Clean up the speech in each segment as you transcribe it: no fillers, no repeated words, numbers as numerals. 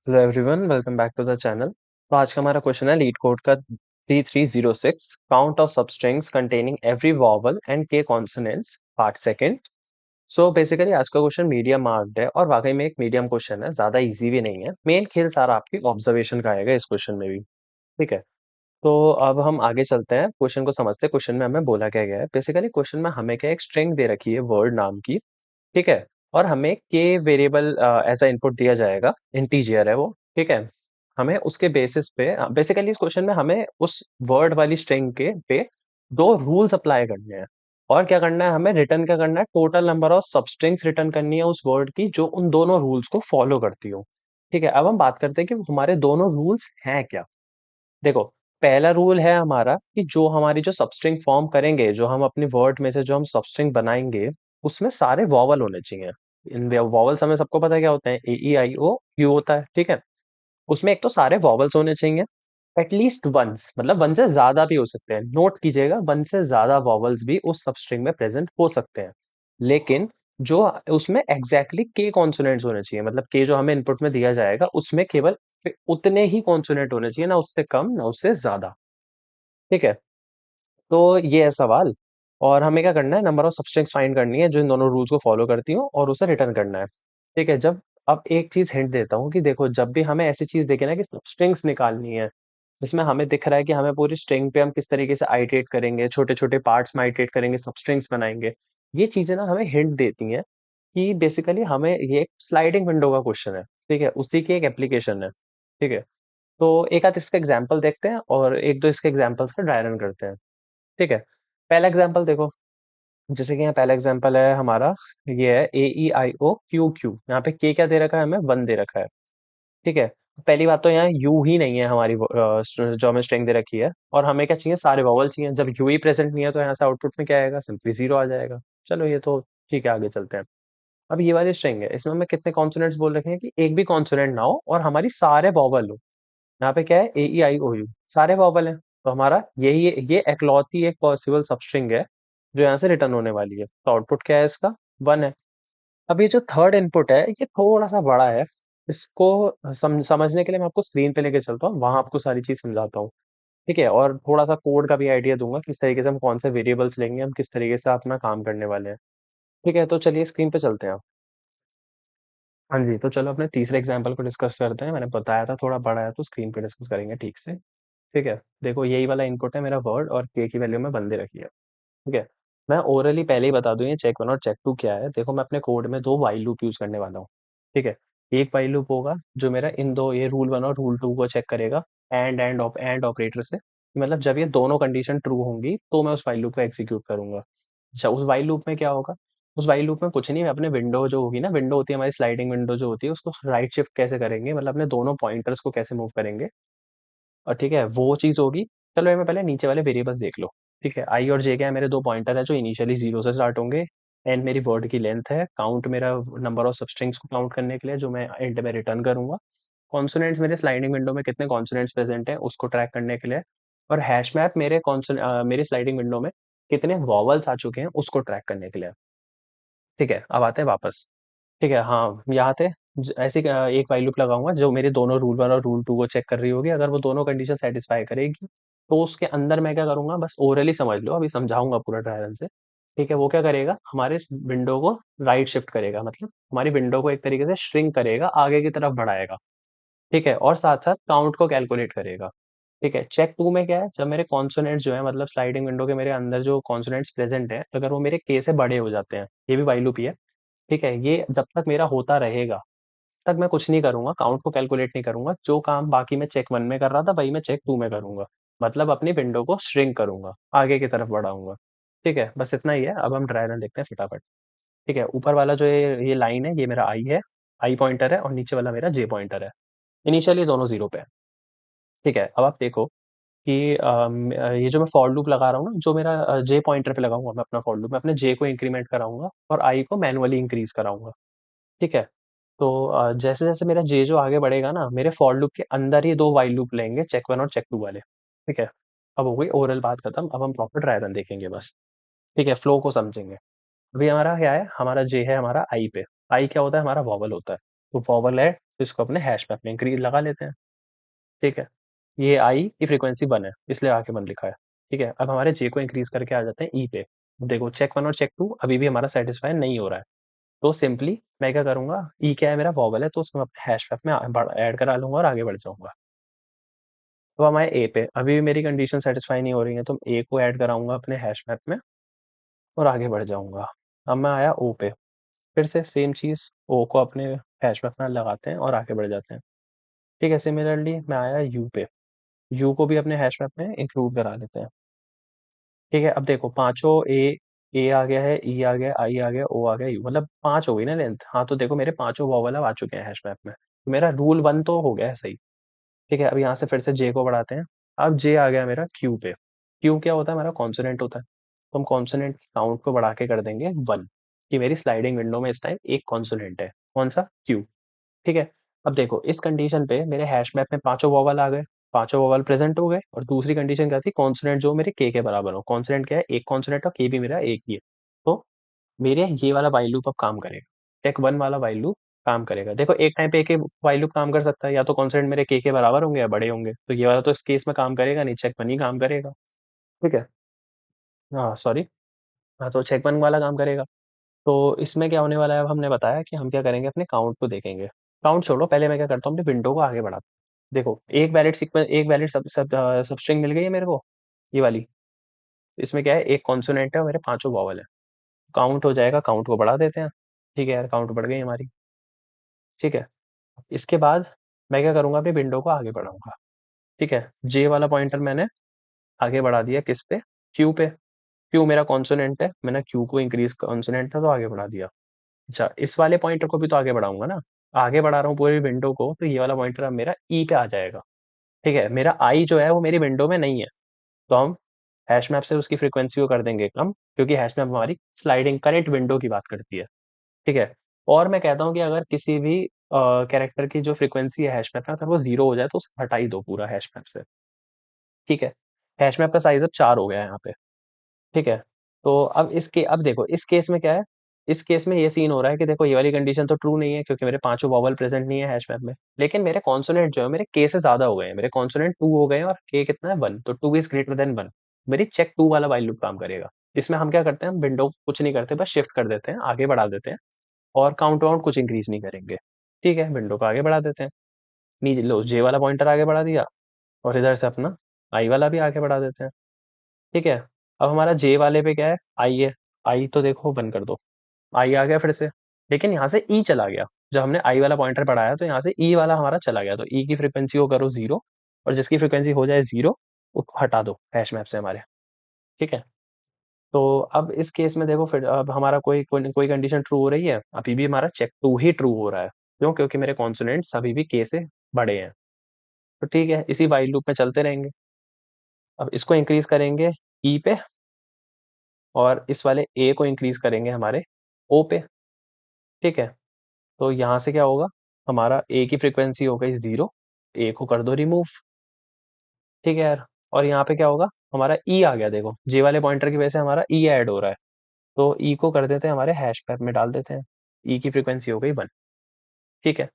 Hello everyone, welcome back to the channel. तो आज का हमारा क्वेश्चन है लीड कोड का 3306 count of substrings containing every vowel and K consonants part second. So basically आज का क्वेश्चन मीडियम मार्क्ड है और वाकई में एक मीडियम क्वेश्चन है, ज्यादा इजी भी नहीं है। मेन खेल सारा आपकी ऑब्जर्वेशन का आएगा इस क्वेश्चन में भी। ठीक है, तो अब हम आगे चलते हैं, क्वेश्चन को समझते हैं। क्वेश्चन में हमें बोला क्या गया है। बेसिकली क्वेश्चन में हमें क्या एक स्ट्रिंग दे रखी है वर्ड नाम की। ठीक है, और हमें के वेरिएबल एज अ इनपुट दिया जाएगा, इंटीजर है वो। ठीक है, हमें उसके बेसिस पे बेसिकली इस क्वेश्चन में हमें उस वर्ड वाली स्ट्रिंग के पे दो रूल्स अप्लाई करने हैं। और क्या करना है, हमें रिटर्न क्या करना है, total number of substrings return करनी है उस वर्ड की जो उन दोनों रूल्स को फॉलो करती हो। ठीक है, अब हम बात करते हैं कि हमारे दोनों रूल्स हैं क्या। देखो, पहला रूल है हमारा कि जो हमारी जो सबस्ट्रिंग फॉर्म करेंगे, जो हम अपनी वर्ड में से जो हम सबस्ट्रिंग बनाएंगे, उसमें सारे वॉवल होने चाहिए। इन वॉवल्स हमें सबको पता है क्या होते हैं, ए ई आई ओ यू होता है। ठीक है, उसमें एक तो सारे वॉवल्स होने चाहिए, एटलीस्ट वंस, मतलब वन से ज्यादा भी हो सकते हैं। नोट कीजिएगा, वन से ज्यादा वॉवल्स भी उस सबस्ट्रिंग में प्रेजेंट हो सकते हैं। लेकिन जो उसमें एग्जैक्टली के कॉन्सोनेंट्स होने चाहिए, मतलब के जो हमें इनपुट में दिया जाएगा उसमें केवल उतने ही कॉन्सोनेंट होने चाहिए, ना उससे कम ना उससे ज्यादा। ठीक है, तो ये है सवाल। और हमें क्या करना है, नंबर ऑफ सब्सट्रिंग्स फाइंड करनी है जो इन दोनों रूल्स को फॉलो करती हो और उसे रिटर्न करना है। ठीक है, जब अब एक चीज हिंट देता हूँ कि देखो, जब भी हमें ऐसी चीज देखे ना कि सब्सट्रिंग्स निकालनी है, जिसमें हमें दिख रहा है कि हमें पूरी स्ट्रिंग पे हम किस तरीके से आइटरेट करेंगे, छोटे छोटे पार्ट्स में आइटरेट करेंगे, सब्सट्रिंग्स बनाएंगे, ये चीजें ना हमें हिंट देती हैं कि बेसिकली हमें ये एक स्लाइडिंग विंडो का क्वेश्चन है। ठीक है, उसी की एक एप्लीकेशन है। ठीक है, तो एक आध इसका एग्जाम्पल देखते हैं और एक दो इसके एग्जाम्पल्स का ड्राई रन करते हैं। ठीक है, पहला एग्जाम्पल देखो। जैसे कि यहाँ पहला एग्जाम्पल है हमारा, ये है ए ई आई ओ क्यू क्यू। यहाँ पे के क्या दे रखा है, हमें वन दे रखा है। ठीक है, पहली बात तो यहाँ यू ही नहीं है हमारी जो हमें स्ट्रिंग दे रखी है, और हमें क्या चाहिए, सारे वॉवल चाहिए। जब यू ही प्रेजेंट नहीं है तो यहाँ से आउटपुट में क्या आएगा, सिंपली जीरो आ जाएगा। चलो ये तो ठीक है, आगे चलते हैं। अब ये वाली स्ट्रिंग है, इसमें हमें कितने कॉन्सोनेंट्स बोल रखे हैं कि एक भी कॉन्सोनेंट ना हो और हमारी सारे वॉवल हो। यहाँ पे क्या है, ए ई आई ओ यू, सारे वॉवल हैं। तो हमारा यही ये एकलौती एक पॉसिबल सबस्ट्रिंग है जो यहाँ से रिटर्न होने वाली है। तो आउटपुट क्या है इसका, वन है। अब ये जो थर्ड इनपुट है ये थोड़ा सा बड़ा है। इसको समझने के लिए मैं आपको स्क्रीन पे लेके चलता हूँ, वहां आपको सारी चीज समझाता हूँ। ठीक है, और थोड़ा सा कोड का भी आइडिया दूंगा, किस तरीके से हम कौन से वेरिएबल्स लेंगे, हम किस तरीके से अपना काम करने वाले हैं। ठीक है, तो चलिए स्क्रीन पे चलते हैं। हाँ जी, तो चलो अपने तीसरे एग्जाम्पल को डिस्कस करते हैं। मैंने बताया था थोड़ा बड़ा है, तो स्क्रीन पे डिस्कस करेंगे ठीक से। ठीक है, देखो यही वाला इनपुट है मेरा वर्ड, और के की वैल्यू में बंदे रखी है। ठीक है, मैं ओरली पहले ही बता दूं ये चेक वन और चेक टू क्या है। देखो, मैं अपने कोड में दो वाइल लूप यूज करने वाला हूँ। ठीक है, एक वाइल लूप होगा जो मेरा इन दो, ये रूल वन और रूल टू को चेक करेगा एंड ऑपरेटर से। मतलब जब ये दोनों कंडीशन ट्रू होंगी तो मैं उस वाइल लूप को एग्जीक्यूट करूंगा। अच्छा, उस वाइल लूप में क्या होगा, उस वाइल लूप में कुछ नहीं, मैं अपने विंडो जो होगी ना, विंडो होती है हमारी स्लाइडिंग विंडो जो होती है, उसको राइट शिफ्ट कैसे करेंगे, मतलब अपने दोनों पॉइंटर्स को कैसे मूव करेंगे, और ठीक है वो चीज होगी। चलो ये में पहले नीचे वाले वेरिएबल्स देख लो। ठीक है, आई और जे क्या है, मेरे दो पॉइंटर है जो इनिशियली जीरो से स्टार्ट होंगे। एंड मेरी वर्ड की लेंथ है, काउंट मेरा नंबर ऑफ सबस्ट्रिंग्स को काउंट करने के लिए जो मैं एंड में रिटर्न करूंगा। कॉन्सोनेंट्स मेरे स्लाइडिंग विंडो में कितने कॉन्सोनेंट्स प्रेजेंट हैं उसको ट्रैक करने के लिए। और हैश मैप मेरे मेरी स्लाइडिंग विंडो में कितने वॉवल्स आ चुके हैं उसको ट्रैक करने के लिए। ठीक है, अब आते हैं वापस। ठीक है, हाँ यहाँ थे। ऐसे एक व्हाइल लूप लगाऊंगा जो मेरे दोनों रूल वन और रूल टू को चेक कर रही होगी। अगर वो दोनों कंडीशन सेटिस्फाई करेगी तो उसके अंदर मैं क्या करूंगा, बस ओरली समझ लो, अभी समझाऊंगा पूरा ट्रायल से। ठीक है, वो क्या करेगा, हमारे विंडो को राइट शिफ्ट करेगा, मतलब हमारी विंडो को एक तरीके से श्रिंक करेगा, आगे की तरफ बढ़ाएगा। ठीक है, और साथ साथ काउंट को कैलकुलेट करेगा। ठीक है, चेक टू में क्या है, जब मेरे कॉन्सोनेंट्स जो है, मतलब स्लाइडिंग विंडो के मेरे अंदर जो कॉन्सोनेंट्स प्रेजेंट है, अगर वो मेरे के से बड़े हो जाते हैं, ये भी व्हाइल लूप ही है। ठीक है, ये जब तक मेरा होता रहेगा तक मैं कुछ नहीं करूंगा, काउंट को कैलकुलेट नहीं करूंगा। जो काम बाकी मैं चेक वन में कर रहा था वही मैं चेक टू में करूंगा, मतलब अपनी विंडो को श्रिंक करूंगा, आगे की तरफ बढ़ाऊंगा। ठीक है, बस इतना ही है। अब हम ड्राई रन देखते हैं फटाफट। ठीक है, ऊपर वाला जो ये लाइन है, ये मेरा आई है, आई पॉइंटर है, और नीचे वाला मेरा जे पॉइंटर है। इनिशियली दोनों जीरो पे है। ठीक है, अब आप देखो कि ये जो मैं फॉर लूप लगा रहा हूँ ना, जो मेरा जे पॉइंटर पे लगाऊंगा मैं अपना फॉर लूप, मैं अपने जे को इंक्रीमेंट कराऊंगा और आई को मैनुअली इंक्रीज कराऊंगा। ठीक है, तो जैसे जैसे मेरा जे जो आगे बढ़ेगा ना, मेरे फॉर लूप के अंदर ही दो वाइल लूप लेंगे, चेक वन और चेक टू वाले। ठीक है, अब हो गई ओरल बात खत्म, अब हम प्रॉपर ट्राई रन देखेंगे बस। ठीक है, फ्लो को समझेंगे। अभी हमारा क्या है, हमारा जे है हमारा आई पे। आई क्या होता है, हमारा वॉवल होता है। तो वॉवल है तो इसको अपने हैश मैप में इंक्रीज लगा लेते हैं। ठीक है, ये आई की फ्रीक्वेंसी 1 है, इसलिए आके 1 लिखा है। ठीक है, अब हमारे जे को इंक्रीज करके आ जाते हैं ई पे। देखो चेक 1 और चेक 2 अभी भी हमारा सेटिस्फाई नहीं हो रहा है, तो सिंपली मैं क्या करूंगा, ई क्या है मेरा वॉवल है, तो उसको अपने हैश मैप में ऐड करा लूंगा और आगे बढ़ जाऊंगा। तो हमारे ए पे अभी भी मेरी कंडीशन सेटिस्फाई नहीं हो रही है, तो ए को ऐड कराऊंगा अपने हैश मैप में और आगे बढ़ जाऊंगा। अब मैं आया ओ पे, फिर से सेम चीज़, ओ को अपने हैश मैप में लगाते हैं और आगे बढ़ जाते हैं। ठीक है, सिमिलरली मैं आया यू पे, यू को भी अपने हैश मैप में इंक्लूड करा लेते हैं। ठीक है, अब देखो पांचों ए आ गया है, ई आ गया, आई आ गया, ओ आ गया, यू, मतलब 5 हो गई ना लेंथ। हाँ, तो देखो मेरे पांचों वॉवल अब आ चुके हैं हैश मैप में, तो मेरा रूल 1 तो हो गया है सही। ठीक है, अब यहाँ से फिर से जे को बढ़ाते हैं। अब जे आ गया मेरा क्यू पे। क्यू क्या होता है, हमारा कॉन्सोनेंट होता है, तो हम कॉन्सोनेंट काउंट को बढ़ा के कर देंगे 1, कि मेरी स्लाइडिंग विंडो में इस टाइम एक कॉन्सोनेंट है, कौन सा, क्यू। ठीक है, अब देखो इस कंडीशन पे मेरे हैश मैप में पांचों वॉवल आ गए, पांचों वॉवल प्रेजेंट हो गए, और दूसरी कंडीशन क्या थी, कॉन्सोनेंट जो मेरे के बराबर हो। कॉन्सोनेंट क्या है, एक कॉन्सोनेंट और के भी मेरा एक ही है, तो मेरे ये वाला वाइल लूप अब काम करेगा, टेक 1 वाला वाइल लूप काम करेगा। देखो एक टाइम पे एक वाइल लूप काम कर सकता है, या तो कॉन्सोनेंट मेरे के बराबर होंगे या बड़े होंगे, तो ये वाला तो इस केस में काम करेगा नहीं, चेक 1 ही काम करेगा। ठीक है, हाँ सॉरी, हाँ तो चेक 1 वाला काम करेगा। तो इसमें क्या होने वाला है, अब हमने बताया कि हम क्या करेंगे, अपने काउंट को देखेंगे। काउंट छोड़ो, पहले मैं क्या करता हूँ, अपनी विंडो को आगे बढ़ाता हूँ। देखो एक वैलिड सीक्वेंस, एक वैलिड सब स्ट्रिंग मिल गई है मेरे को, ये वाली। इसमें क्या है, एक कॉन्सोनेंट है और मेरे पांचों वॉवल है, काउंट हो जाएगा, काउंट को बढ़ा देते हैं। ठीक है यार, काउंट बढ़ गई हमारी। ठीक है, इसके बाद मैं क्या करूंगा, अपनी विंडो को आगे बढ़ाऊंगा। ठीक है, जे वाला पॉइंटर मैंने आगे बढ़ा दिया किस पे, क्यू पे। क्यू मेरा कॉन्सोनेंट है, मैंने क्यू को इंक्रीज, कॉन्सोनेंट था तो आगे बढ़ा दिया। अच्छा, इस वाले पॉइंटर को भी तो आगे बढ़ाऊंगा ना, आगे बढ़ा रहा हूँ पूरी विंडो को, तो ये वाला पॉइंटर अब मेरा ई पे आ जाएगा। ठीक है, मेरा आई जो है वो मेरी विंडो में नहीं है, तो हम हैश मैप से उसकी फ्रीक्वेंसी को कर देंगे कम, क्योंकि हैश मैप हमारी स्लाइडिंग करेंट विंडो की बात करती है। ठीक है, और मैं कहता हूँ कि अगर किसी भी कैरेक्टर की जो फ्रीक्वेंसी है हैश मैप में, अगर वो 0 हो जाए तो उसे हटा ही दो पूरा हैश मैप से। ठीक है, हैश मैप का साइज अब 4 हो गया है यहाँ पे। ठीक है, तो अब देखो इस केस में क्या है, इस केस में ये सीन हो रहा है कि देखो ये वाली कंडीशन तो ट्रू नहीं है, क्योंकि मेरे पांचों वॉवल प्रेजेंट नहीं है हैश मैप में, लेकिन मेरे कॉन्सोनेंट जो है मेरे के से ज्यादा हो गए हैं, मेरे कॉन्सोनेंट 2 हो गए हैं और के कितना है 1, तो 2 इज ग्रेटर देन 1। मेरी चेक 2 वाला वाइल लूप काम करेगा। इसमें हम क्या करते हैं, हम विंडो कुछ नहीं करते, बस शिफ्ट कर देते हैं, आगे बढ़ा देते हैं, और काउंट वाउंट कुछ इंक्रीज नहीं करेंगे। ठीक है, विंडो को आगे बढ़ा देते हैं, नीचे लो जे वाला पॉइंटर आगे बढ़ा दिया, और इधर से अपना आई वाला भी आगे बढ़ा देते हैं। ठीक है, अब हमारा जे वाले पे क्या है, आई है, आई तो देखो बंद कर दो, आई आ गया फिर से, लेकिन यहाँ से ई चला गया। जब हमने आई वाला पॉइंटर बढ़ाया तो यहाँ से ई वाला हमारा चला गया, तो ई की फ्रीक्वेंसी को करो 0, और जिसकी फ्रीक्वेंसी हो जाए 0 उसको हटा दो हैश मैप से हमारे। ठीक है, तो अब इस केस में देखो, फिर अब हमारा कोई कंडीशन ट्रू हो रही है, अभी भी हमारा चेक 2 ही ट्रू हो रहा है, क्यों, क्योंकि मेरे कॉन्सोनेंट्स अभी भी के से बड़े हैं। तो ठीक है, इसी वाइल लूप में चलते रहेंगे। अब इसको इंक्रीज करेंगे ई पे, और इस वाले ए को इंक्रीज करेंगे हमारे ओ पे। ठीक है, तो यहाँ से क्या होगा, हमारा ए की फ्रीक्वेंसी हो गई 0, ए को कर दो रिमूव। ठीक है यार, और यहाँ पे क्या होगा, हमारा ई आ गया, देखो जे वाले पॉइंटर की वजह से हमारा ई ऐड हो रहा है, तो ई को कर देते हैं हमारे हैश मैप में डाल देते हैं, ई की फ्रीक्वेंसी हो गई 1। ठीक है,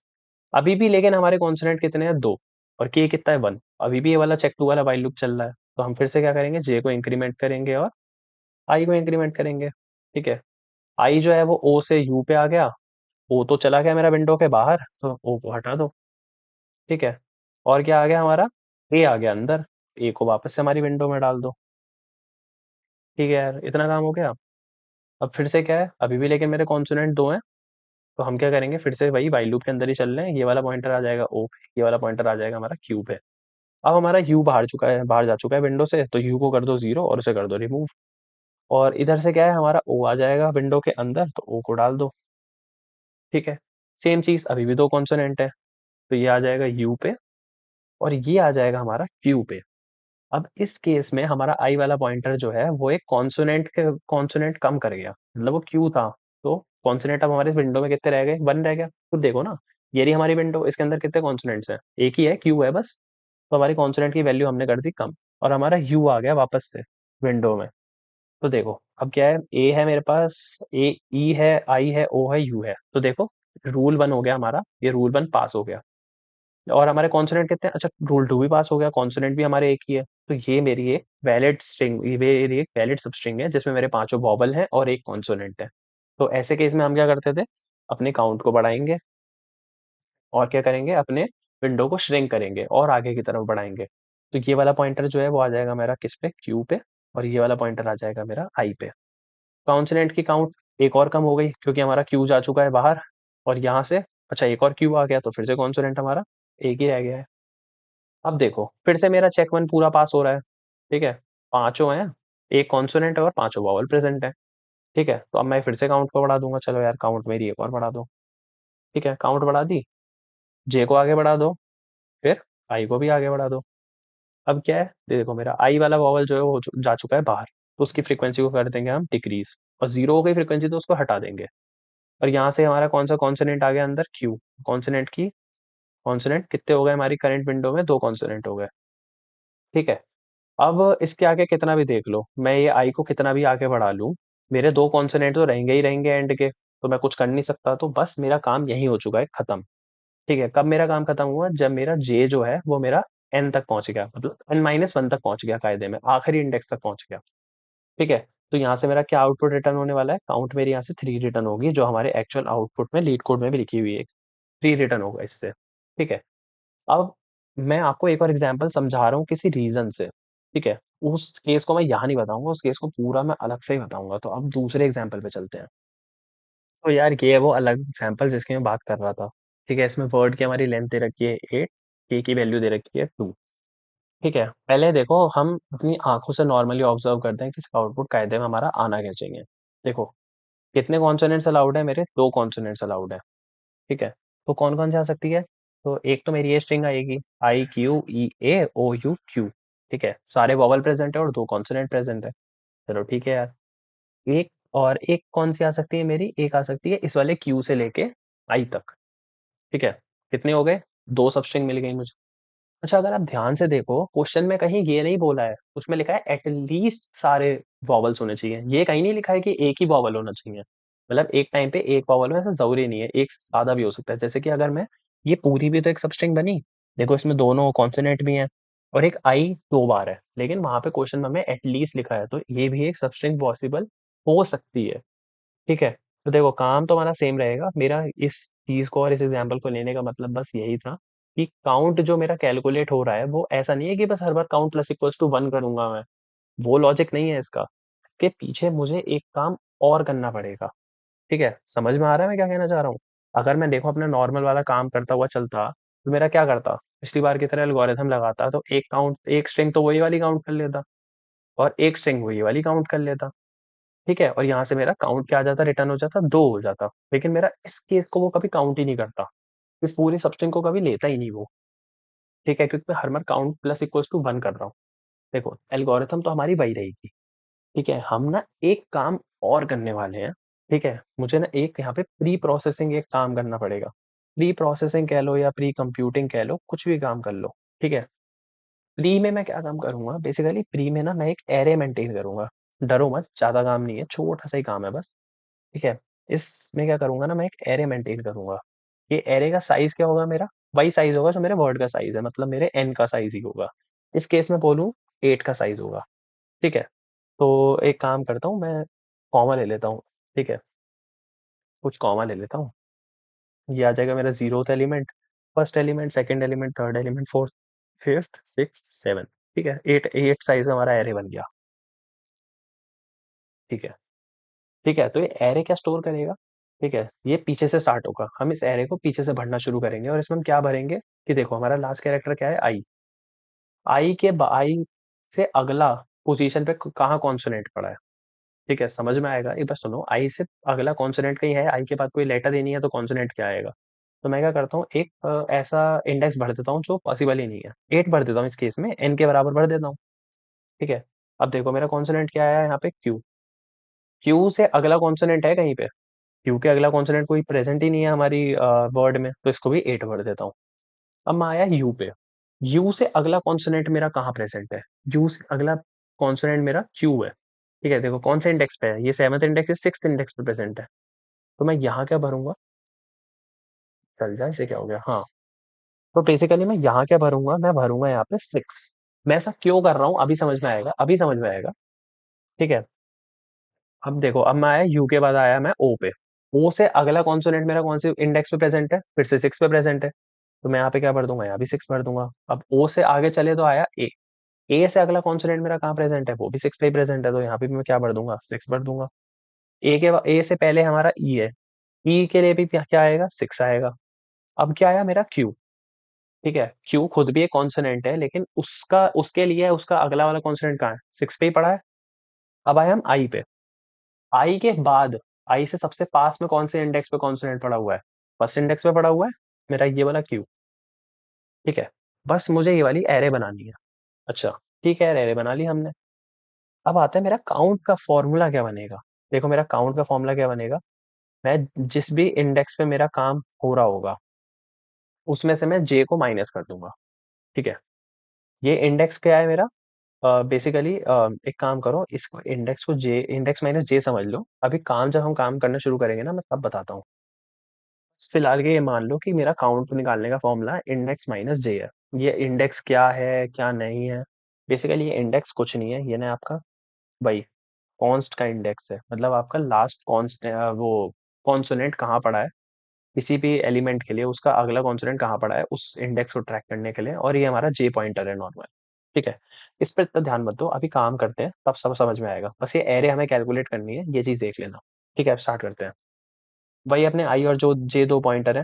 अभी भी लेकिन हमारे कॉन्सोनेंट कितने हैं, 2, और के कितना है 1, अभी भी ये वाला चेक 2 वाला वाइल लूप चल रहा है, तो हम फिर से क्या करेंगे, जे को इंक्रीमेंट करेंगे और आई को इंक्रीमेंट करेंगे। ठीक है, आई जो है वो ओ से यू पे आ गया, ओ तो चला गया मेरा विंडो के बाहर, तो ओ को हटा दो। ठीक है, और क्या आ गया हमारा, ए आ गया अंदर, ए को वापस से हमारी विंडो में डाल दो। ठीक है यार, इतना काम हो गया। अब फिर से क्या है, अभी भी लेकिन मेरे कॉन्सोनेंट 2 हैं, तो हम क्या करेंगे, फिर से वही वाइल लूप के अंदर ही चल रहे हैं, ये वाला पॉइंटर आ जाएगा ओ पे, ये वाला पॉइंटर आ जाएगा हमारा क्यू पे। अब हमारा यू बाहर चुका है, बाहर जा चुका है विंडो से, तो यू को कर दो 0 और उसे कर दो रिमूव। और इधर से क्या है, हमारा ओ आ जाएगा विंडो के अंदर, तो ओ को डाल दो। ठीक है, सेम चीज, अभी भी 2 कॉन्सोनेंट है, तो ये आ जाएगा यू पे, और ये आ जाएगा हमारा क्यू पे। अब इस केस में हमारा आई वाला पॉइंटर जो है वो एक कॉन्सोनेंट कम कर गया, मतलब वो क्यू था, तो कॉन्सोनेंट अब हमारे विंडो में कितने रह गए, 1 रह गया। तो देखो ना, ये रही हमारी विंडो, इसके अंदर कितने कॉन्सोनेंट्स हैं, एक ही है, क्यू है बस। तो हमारी कॉन्सोनेंट की वैल्यू हमने कर दी कम, और हमारा यू आ गया वापस से विंडो में। तो देखो अब क्या है, ए है मेरे पास, ए ई है, आई है, ओ है, यू है, तो देखो रूल 1 हो गया हमारा, ये रूल 1 पास हो गया। और हमारे कॉन्सोनेंट कितने हैं? अच्छा, रूल 2 भी पास हो गया, कॉन्सोनेंट भी हमारे एक ही है। तो ये मेरी एक वैलिड स्ट्रिंग, ये मेरी एक वैलिड सबस्ट्रिंग है जिसमें मेरे पांचों वॉवल हैं और एक कॉन्सोनेंट है। तो ऐसे केस में हम क्या करते थे, अपने काउंट को बढ़ाएंगे और क्या करेंगे, अपने विंडो को श्रिंक करेंगे और आगे की तरफ बढ़ाएंगे। तो ये वाला पॉइंटर जो है वो आ जाएगा मेरा किस पे, क्यू पे, और ये वाला पॉइंटर आ जाएगा मेरा आई पे। कॉन्सोनेंट की काउंट एक और कम हो गई क्योंकि हमारा क्यू जा चुका है बाहर, और यहाँ से अच्छा एक और क्यू आ गया तो फिर से कॉन्सोनेंट हमारा एक ही रह गया है। अब देखो फिर से मेरा चेक 1 पूरा पास हो रहा है। ठीक है, पांचों हैं, एक कॉन्सोनेंट है और पांचों वॉवल प्रेजेंट है। ठीक है, तो अब मैं फिर से काउंट को बढ़ा दूंगा, चलो यार काउंट मेरी एक और बढ़ा दो। ठीक है, काउंट बढ़ा दी, जे को आगे बढ़ा दो, फिर आई को भी आगे बढ़ा दो। अब क्या है, देखो मेरा आई वाला वॉवल जो है वो जा चुका है बाहर, तो उसकी फ्रीक्वेंसी को कर देंगे हम डिक्रीज, और जीरो हो गई फ्रीक्वेंसी तो उसको हटा देंगे। और यहाँ से हमारा कौन सा कॉन्सोनेंट आ गया अंदर, क्यू। कॉन्सोनेंट की कॉन्सोनेंट कितने हो गए हमारी करंट विंडो में, दो कॉन्सोनेंट हो गए। ठीक है, अब इसके आगे कितना भी देख लो, मैं ये आई को कितना भी आगे बढ़ा लूं, मेरे दो कॉन्सोनेंट तो रहेंगे ही रहेंगे एंड के, तो मैं कुछ कर नहीं सकता, तो बस मेरा काम यही हो चुका है, खत्म। ठीक है, कब मेरा काम खत्म हुआ, जब मेरा जे जो है वो मेरा एन तक पहुंच गया, मतलब n-1 तक पहुंच गया, कायदे में आखिरी इंडेक्स तक पहुंच गया। ठीक है, तो यहाँ से मेरा क्या आउटपुट रिटर्न होने वाला है, काउंट मेरी यहाँ से 3 रिटर्न होगी, जो हमारे एक्चुअल आउटपुट में लीड कोड में भी लिखी हुई है, 3 रिटर्न होगा इससे। ठीक है, अब मैं आपको एक और एग्जांपल समझा रहा हूँ किसी रीजन से। ठीक है, उस केस को मैं यहाँ नहीं बताऊंगा, उस केस को पूरा मैं अलग से ही बताऊंगा, तो अब दूसरे एग्जांपल पे चलते हैं। तो यार ये है वो अलग एग्जांपल जिसकी मैं बात कर रहा था। ठीक है, इसमें वर्ड की हमारी लेंथ दे रखी है 8, के की वैल्यू दे रखी है 2। ठीक है, पहले देखो हम अपनी आंखों से नॉर्मली ऑब्जर्व करते हैं कि इसका आउटपुट कायदे में हमारा आना क्या चाहिए। देखो कितने कॉन्सोनेंट्स अलाउड है, मेरे दो कॉन्सोनेंट्स अलाउड है। ठीक है, तो कौन कौन से आ सकती है, तो एक तो मेरी ये स्ट्रिंग आएगी I Q E A O U Q. ठीक है, सारे वॉवल प्रेजेंट है और दो कॉन्सोनेंट प्रेजेंट है। चलो ठीक है यार, एक और एक कौन सी आ सकती है मेरी, एक आ सकती है इस वाले क्यू से लेके आई तक। ठीक है, कितने हो गए, दो सब स्ट्रिंग मिल गई मुझे। अच्छा, अगर आप ध्यान से देखो क्वेश्चन में कहीं ये नहीं बोला है, उसमें लिखा है एटलीस्ट सारे वॉवल्स होने चाहिए, ये कहीं नहीं लिखा है कि एक ही वॉवल होना चाहिए। मतलब एक टाइम पे एक वॉवल हो ऐसा जरूरी नहीं है, एक से ज्यादा भी हो सकता है। जैसे कि अगर मैं, ये पूरी भी तो एक सबस्ट्रिंग बनी, देखो इसमें दोनों कॉन्सोनेंट भी हैं और एक आई दो बार है, लेकिन वहां पे क्वेश्चन में एटलीस्ट लिखा है, तो ये भी एक सबस्ट्रिंग पॉसिबल हो सकती है। ठीक है, तो देखो काम तो हमारा सेम रहेगा, मेरा इस चीज को और इस एग्जांपल को लेने का मतलब बस यही था कि काउंट जो मेरा कैलकुलेट हो रहा है वो ऐसा नहीं है कि बस हर बार काउंट प्लस इक्वल्स टू 1 करूंगा मैं, वो लॉजिक नहीं है इसका, के पीछे मुझे एक काम और करना पड़ेगा। ठीक है, समझ में आ रहा है मैं क्या कहना चाह रहा हूँ। अगर मैं देखो अपना नॉर्मल वाला काम करता हुआ चलता, तो मेरा क्या करता, पिछली बार की तरह एल्गोरिथम लगाता, तो एक काउंट, एक स्ट्रिंग तो वही वाली काउंट कर लेता, और एक स्ट्रिंग वही वाली काउंट कर लेता। ठीक है, और यहाँ से मेरा काउंट क्या आ जाता, रिटर्न हो जाता, दो हो जाता। लेकिन मेरा इस केस को वो कभी काउंट ही नहीं करता, इस पूरी सबस्ट्रिंग को कभी लेता ही नहीं वो। ठीक है, क्योंकि मैं हर बार काउंट प्लस इक्वल्स टू 1 कर रहा हूँ। देखो एल्गोरिथम तो हमारी वही रहेगी। ठीक है, हम ना एक काम और करने वाले हैं। ठीक है, मुझे ना एक यहाँ पे प्री प्रोसेसिंग एक काम करना पड़ेगा, प्री प्रोसेसिंग कह लो या प्री कंप्यूटिंग कह लो, कुछ भी काम कर लो। ठीक है, प्री में मैं क्या काम करूंगा, बेसिकली प्री में ना मैं एक एरे मेंटेन करूंगा। डरो मत, ज्यादा काम नहीं है, छोटा सा ही काम है बस। ठीक है, इसमें क्या करूंगा ना, मैं एक एरे मेंटेन करूंगा। ये एरे का साइज क्या होगा मेरा, वही साइज होगा जो मेरे वर्ड का साइज है, मतलब मेरे एन का साइज ही होगा। इस केस में बोलूँ 8 का साइज होगा। ठीक है, तो एक काम करता हूँ मैं, कॉमा ले लेता हूँ। ठीक है, कुछ कॉमा ले लेता हूँ, ये आ जाएगा मेरा zeroth element, first element, second element, third element, fourth, fifth, six, seven. ठीक है, एट एट साइज हमारा एरे बन गया। ठीक है, ठीक है, तो ये एरे क्या स्टोर करेगा, ठीक है, ये पीछे से स्टार्ट होगा, हम इस एरे को पीछे से भरना शुरू करेंगे, और इसमें हम क्या भरेंगे कि देखो हमारा लास्ट कैरेक्टर क्या है, आई। आई से अगला पोजीशन पे कहाँ कॉन्सोनेंट पड़ा है। ठीक है, समझ में आएगा, एक बार सुनो, आई से अगला कॉन्सोनेंट कहीं है, आई के बाद कोई लेटर ही नहीं है, तो कॉन्सोनेंट क्या आएगा। तो मैं क्या करता हूँ, एक ऐसा इंडेक्स भर देता हूँ जो पॉसिबल ही नहीं है, 8 भर देता हूँ, इस केस में एन के बराबर भर देता हूँ। ठीक है, अब देखो मेरा कॉन्सोनेंट क्या आया यहाँ पे, क्यू। क्यू से अगला कॉन्सोनेंट है कहीं पे, क्यू के अगला कॉन्सोनेंट कोई प्रेजेंट ही नहीं है हमारी वर्ड में, तो इसको भी 8 भर देता हूँ। अब मैं आया यू पे, यू से अगला कॉन्सोनेंट मेरा कहाँ प्रेजेंट है, यू से अगला कॉन्सोनेंट मेरा क्यू है। ठीक है, देखो कौन से इंडेक्स पे है, ये 7th इंडेक्स, 6th इंडेक्स पे प्रेजेंट है। तो मैं यहाँ क्या भरूंगा, चल जाए, इसे क्या हो गया, हाँ। तो बेसिकली मैं यहाँ क्या भरूंगा, मैं भरूंगा यहाँ पे 6। मैं ऐसा क्यों कर रहा हूँ अभी समझ में आएगा, अभी समझ में आएगा। ठीक है। अब देखो, अब मैं आया यू के बाद आया मैं ओ पे। ओ से अगला कॉन्सोनेंट मेरा कौन से इंडेक्स पे प्रेजेंट है, फिर से 6 पे प्रेजेंट है। तो मैं यहाँ पे क्या भर दूंगा, यहाँ भी 6 भर दूंगा। अब ओ से आगे चले तो आया ए। ए से अगला कॉन्सोनेंट मेरा कहाँ प्रेजेंट है, वो भी 6 पे ही प्रेजेंट है, तो यहाँ पे भी मैं क्या भर दूंगा, 6 भर दूंगा। ए से पहले हमारा ई है। ई के लिए भी क्या क्या आएगा, 6 आएगा। अब क्या आया मेरा क्यू। ठीक है, क्यू खुद भी एक कॉन्सोनेंट है, लेकिन उसका उसके लिए उसका अगला वाला कॉन्सोनेंट कहाँ है, 6 पे ही पड़ा है। अब आए हम आई पे। आई के बाद, आई से सबसे पास में कौन से इंडेक्स पे कॉन्सोनेंट पड़ा हुआ है, फर्स्ट इंडेक्स पे पड़ा हुआ है मेरा ये वाला क्यू। ठीक है। बस मुझे ये वाली एरे बनानी है। अच्छा, ठीक है, एरे बना ली हमने। अब आता है मेरा काउंट का फॉर्मूला क्या बनेगा। देखो, मेरा काउंट का फॉर्मूला क्या बनेगा, मैं जिस भी इंडेक्स पे मेरा काम हो रहा होगा उसमें से मैं जे को माइनस कर दूंगा। ठीक है। ये इंडेक्स क्या है मेरा, बेसिकली एक काम करो, इसको इंडेक्स को जे, इंडेक्स माइनस जे समझ लो। अभी काम जब हम काम करना शुरू करेंगे ना, मैं तब बताता हूँ। फिलहाल के ये मान लो कि मेरा काउंट निकालने का फॉर्मूला इंडेक्स माइनस जे है। ये इंडेक्स क्या है क्या नहीं है, बेसिकली ये इंडेक्स कुछ नहीं है, ये ना आपका भाई कॉन्स्ट का इंडेक्स है। मतलब आपका लास्ट कॉन्स्ट, वो कॉन्सोनेंट कहाँ पड़ा है किसी भी एलिमेंट के लिए, उसका अगला कॉन्सोनेंट कहाँ पड़ा है उस इंडेक्स को ट्रैक करने के लिए, और ये हमारा जे पॉइंटर है नॉर्मल। ठीक है। इस पर इतना ध्यान मत दो, अभी काम करते हैं तब सब समझ में आएगा। बस ये एरे हमें कैलकुलेट करनी है, ये चीज देख लेना। ठीक है, अब स्टार्ट करते हैं। वही अपने आई और जो जे दो पॉइंटर है।